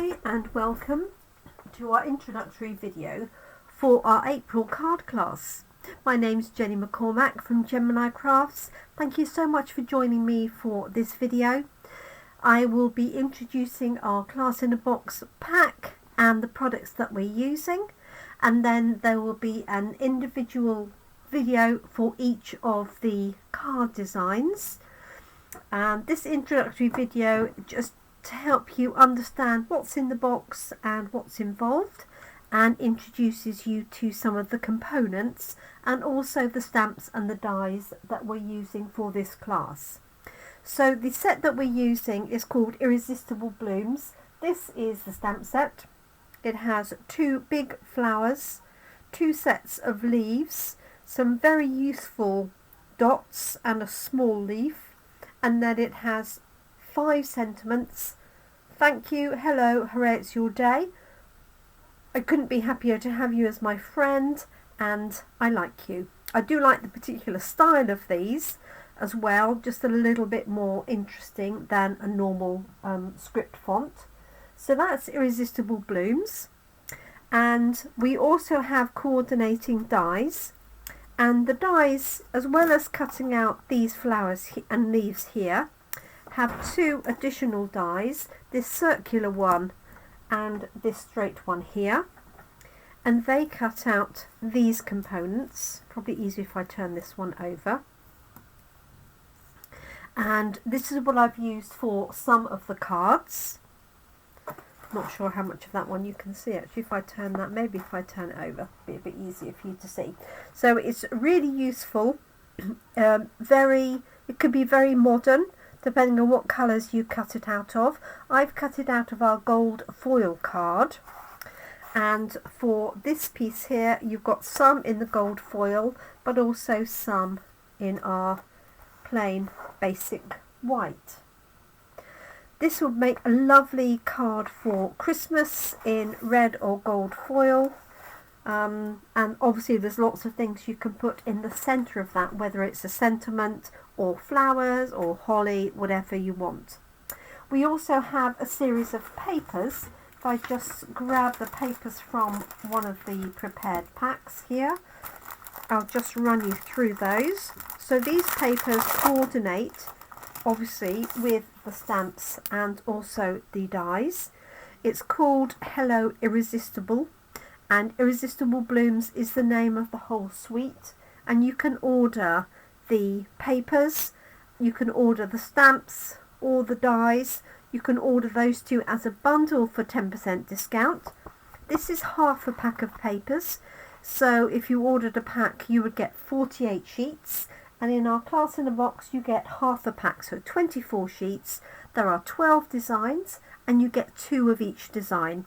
Hi and welcome to our introductory video for our April card class. My name's Jenny McCormack from Jemini Crafts. Thank you so much for joining me for this video. I will be introducing our class in a box pack and the products that we're using, and then there will be an individual video for each of the card designs. And this introductory video just to help you understand what's in the box and what's involved, and introduces you to some of the components and also the stamps and the dies that we're using for this class. So the set that we're using is called Irresistible Blooms. This is the stamp set. It has two big flowers, two sets of leaves, some very useful dots and a small leaf, and then it has 5 sentiments. Thank you, hello, hooray, it's your day. I couldn't be happier to have you as my friend, and I like you. I do like the particular style of these as well, just a little bit more interesting than a normal script font. So that's Irresistible Blooms. And we also have coordinating dies. And the dies, as well as cutting out these flowers and leaves here, have 2 additional dies, this circular one and this straight one here, and they cut out these components. Probably easier if I turn this one over. And this is what I've used for some of the cards. Not sure how much of that one you can see actually. If I turn that, maybe if I turn it over, it'll be a bit easier for you to see. So it's really useful. It could be very modern, depending on what colours you cut it out of. I've cut it out of our gold foil card, and for this piece here you've got some in the gold foil but also some in our plain basic white. This would make a lovely card for Christmas in red or gold foil. And obviously there's lots of things you can put in the centre of that, whether it's a sentiment or flowers or holly, whatever you want. We also have a series of papers. If I just grab the papers from one of the prepared packs here, I'll just run you through those. So these papers coordinate obviously with the stamps and also the dies. It's called Hello Irresistible, and Irresistible Blooms is the name of the whole suite, and you can order the papers, you can order the stamps or the dies. You can order those 2 as a bundle for 10% discount. This is half a pack of papers, so if you ordered a pack you would get 48 sheets, and in our class in a box you get half a pack, so 24 sheets. There are 12 designs and you get 2 of each design.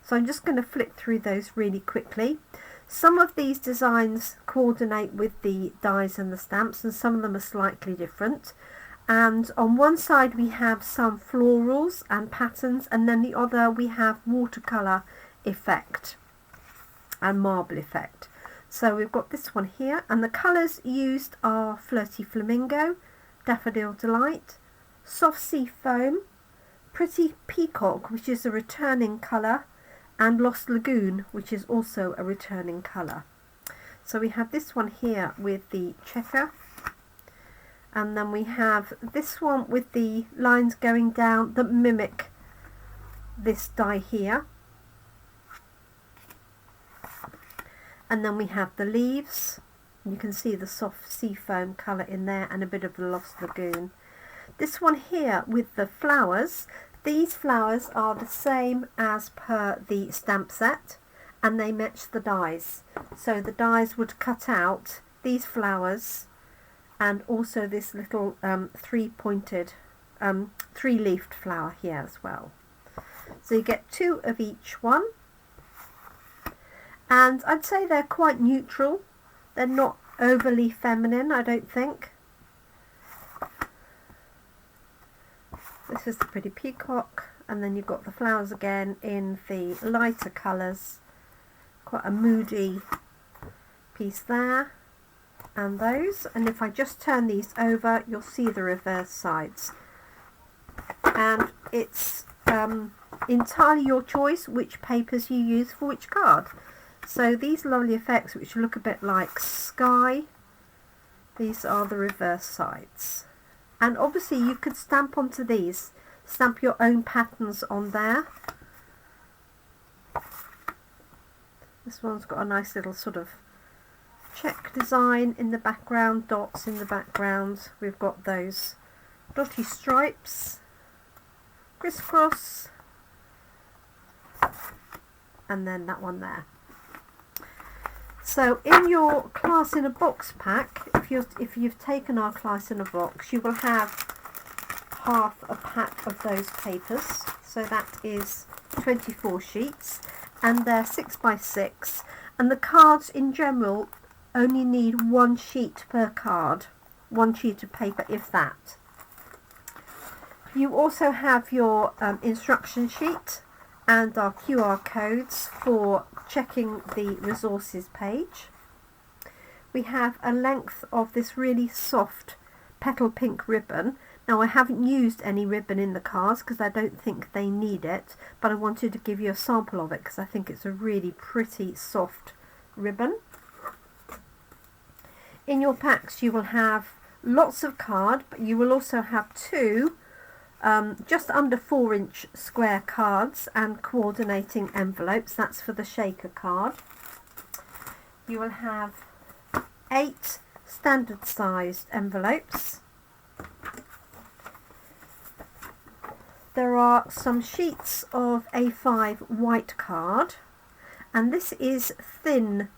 So I'm just going to flick through those really quickly. Some of these designs coordinate with the dies and the stamps, and some of them are slightly different. And on one side we have some florals and patterns, and then the other we have watercolour effect and marble effect. So we've got this one here, and the colours used are Flirty Flamingo, Daffodil Delight, Soft Sea Foam, Pretty Peacock, which is a returning colour, and Lost Lagoon, which is also a returning colour. So we have this one here with the checker, and then we have this one with the lines going down that mimic this die here, and then we have the leaves. You can see the soft sea foam colour in there and a bit of the Lost Lagoon. This one here with the flowers, these flowers are the same as per the stamp set, and they match the dies. So the dies would cut out these flowers and also this little 3-pointed, 3-leafed flower here as well. So you get 2 of each one, and I'd say they're quite neutral. They're not overly feminine, I don't think. This is the Pretty Peacock, and then you've got the flowers again in the lighter colours. Quite a moody piece there, and those. And if I just turn these over, you'll see the reverse sides. And it's entirely your choice which papers you use for which card. So these lovely effects, which look a bit like sky, these are the reverse sides. And obviously you could stamp onto these, stamp your own patterns on there. This one's got a nice little sort of check design in the background, dots in the background. We've got those dotty stripes, crisscross, and then that one there. So in your class in a box pack, if you've taken our class in a box, you will have half a pack of those papers. So that is 24 sheets, and they're 6 by 6, and the cards in general only need 1 sheet per card, 1 sheet of paper if that. You also have your instruction sheet and our QR codes for checking the resources page. We have a length of this really soft petal pink ribbon. Now I haven't used any ribbon in the cards because I don't think they need it, but I wanted to give you a sample of it because I think it's a really pretty soft ribbon. In your packs you will have lots of card, but you will also have 2 just under 4-inch square cards and coordinating envelopes. That's for the shaker card. You will have 8 standard sized envelopes. There are some sheets of A5 white card, and this is thin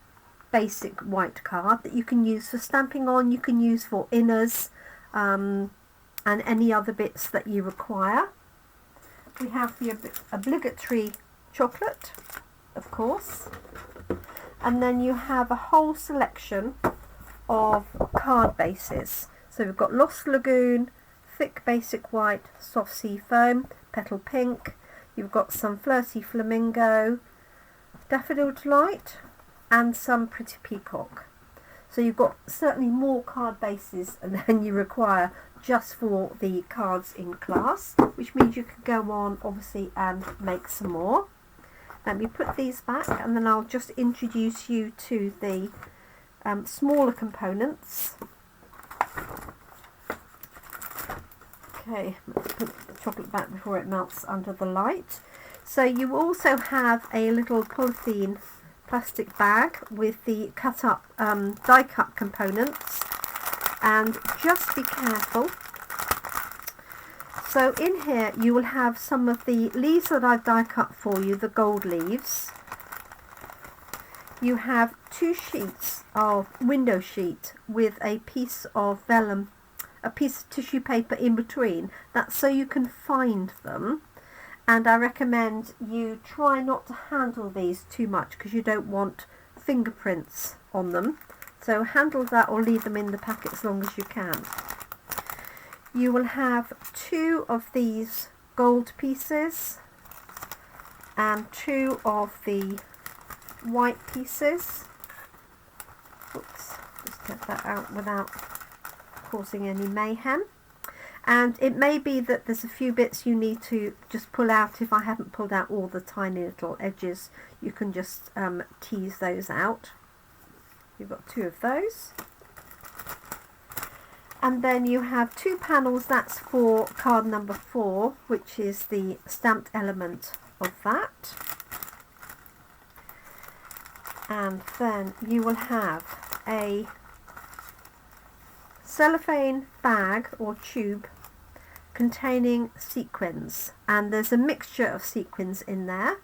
basic white card that you can use for stamping on, you can use for inners, and any other bits that you require. We have the obligatory chocolate, of course, and then you have a whole selection of card bases. So we've got Lost Lagoon, thick basic white, soft sea foam, petal pink, you've got some flirty flamingo, daffodil delight, and some pretty peacock. So you've got certainly more card bases than you require just for the cards in class, which means you can go on obviously and make some more. Let me put these back and then I'll just introduce you to the smaller components. Okay, let's put the chocolate back before it melts under the light. So you also have a little polythene plastic bag with the cut up die cut components, and just be careful. So in here you will have some of the leaves that I've die cut for you, the gold leaves. You have 2 sheets of window sheet with a piece of vellum, a piece of tissue paper in between. That's so you can find them. And I recommend you try not to handle these too much because you don't want fingerprints on them. So handle that or leave them in the packet as long as you can. You will have 2 of these gold pieces and 2 of the white pieces. Oops, just get that out without causing any mayhem. And it may be that there's a few bits you need to just pull out. If I haven't pulled out all the tiny little edges, you can just tease those out. You've got 2 of those. And then you have 2 panels, that's for card number 4, which is the stamped element of that. And then you will have a cellophane bag or tube containing sequins, and there's a mixture of sequins in there,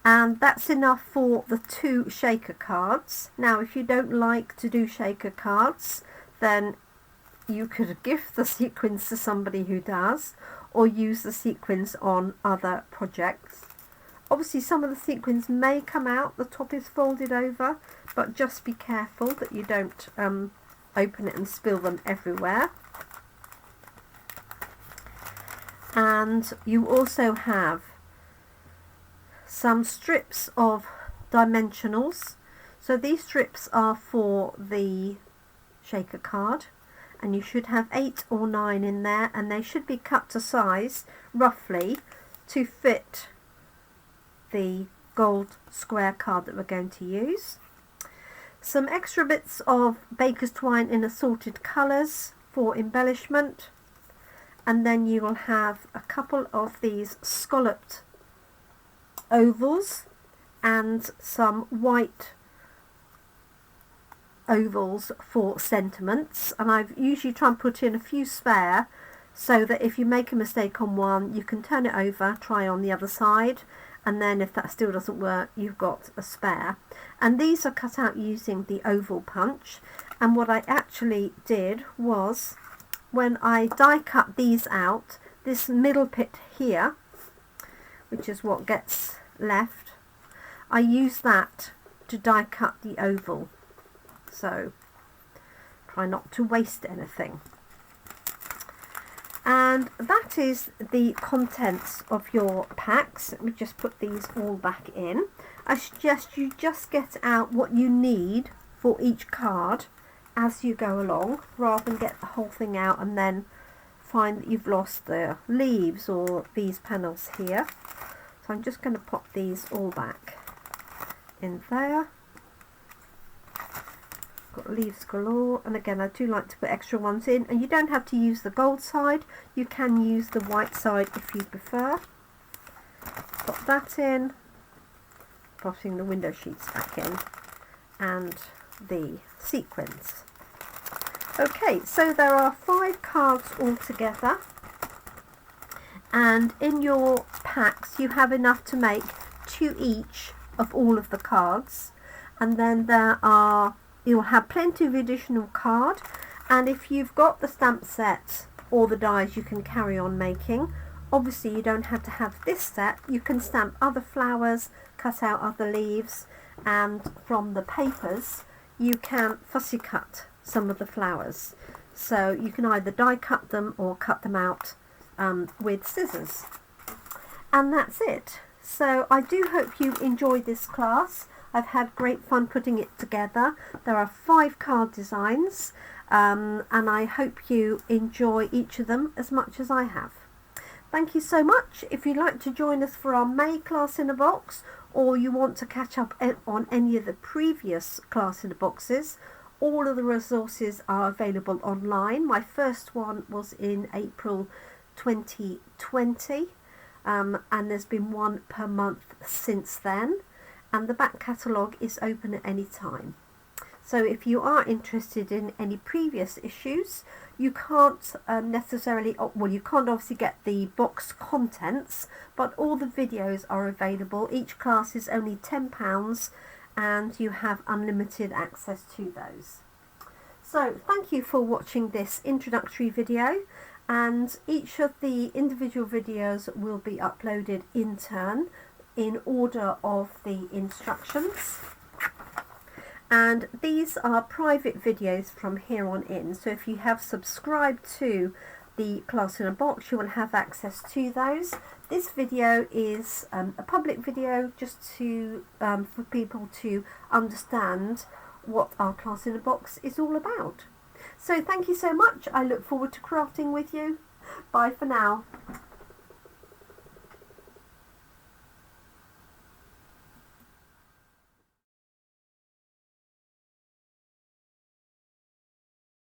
and that's enough for the 2 shaker cards. Now if you don't like to do shaker cards, then you could give the sequins to somebody who does, or use the sequins on other projects. Obviously some of the sequins may come out, the top is folded over, but just be careful that you don't open it and spill them everywhere. And you also have some strips of dimensionals. So these strips are for the shaker card, and you should have 8 or 9 in there, and they should be cut to size roughly to fit the gold square card that we're going to use. Some extra bits of baker's twine in assorted colours for embellishment, and then you will have a couple of these scalloped ovals and some white ovals for sentiments, and I've usually try and put in a few spare so that if you make a mistake on one you can turn it over, try on the other side, and then if that still doesn't work you've got a spare. And these are cut out using the oval punch, and what I actually did was when I die cut these out, this middle bit here, which is what gets left, I use that to die cut the oval. So try not to waste anything. And that is the contents of your packs. Let me just put these all back in. I suggest you just get out what you need for each card as you go along, rather than get the whole thing out and then find that you've lost the leaves or these panels here. So I'm just going to pop these all back in there. Got leaves galore, and again I do like to put extra ones in, and you don't have to use the gold side, you can use the white side if you prefer. Pop that in, popping the window sheets back in, and the sequins. Okay, so there are 5 cards altogether, and in your packs you have enough to make 2 each of all of the cards, and then you'll have plenty of additional card, and if you've got the stamp set or the dies you can carry on making. Obviously you don't have to have this set, you can stamp other flowers, cut out other leaves, and from the papers you can fussy cut some of the flowers. So you can either die cut them or cut them out with scissors. And that's it. So I do hope you enjoyed this class. I've had great fun putting it together. There are 5 card designs, and I hope you enjoy each of them as much as I have. Thank you so much. If you'd like to join us for our May class in a box, or you want to catch up on any of the previous class in a boxes, all of the resources are available online. My first one was in April 2020, and there's been one per month since then. And the back catalogue is open at any time. So if you are interested in any previous issues, you can't necessarily, well, you can't obviously get the box contents, but all the videos are available. Each class is only £10 and you have unlimited access to those. So thank you for watching this introductory video, and each of the individual videos will be uploaded in turn in order of the instructions, and these are private videos from here on in, so if you have subscribed to the class in a box you will have access to those. This video is a public video just to for people to understand what our class in a box is all about. So thank you so much. I look forward to crafting with you. Bye for now.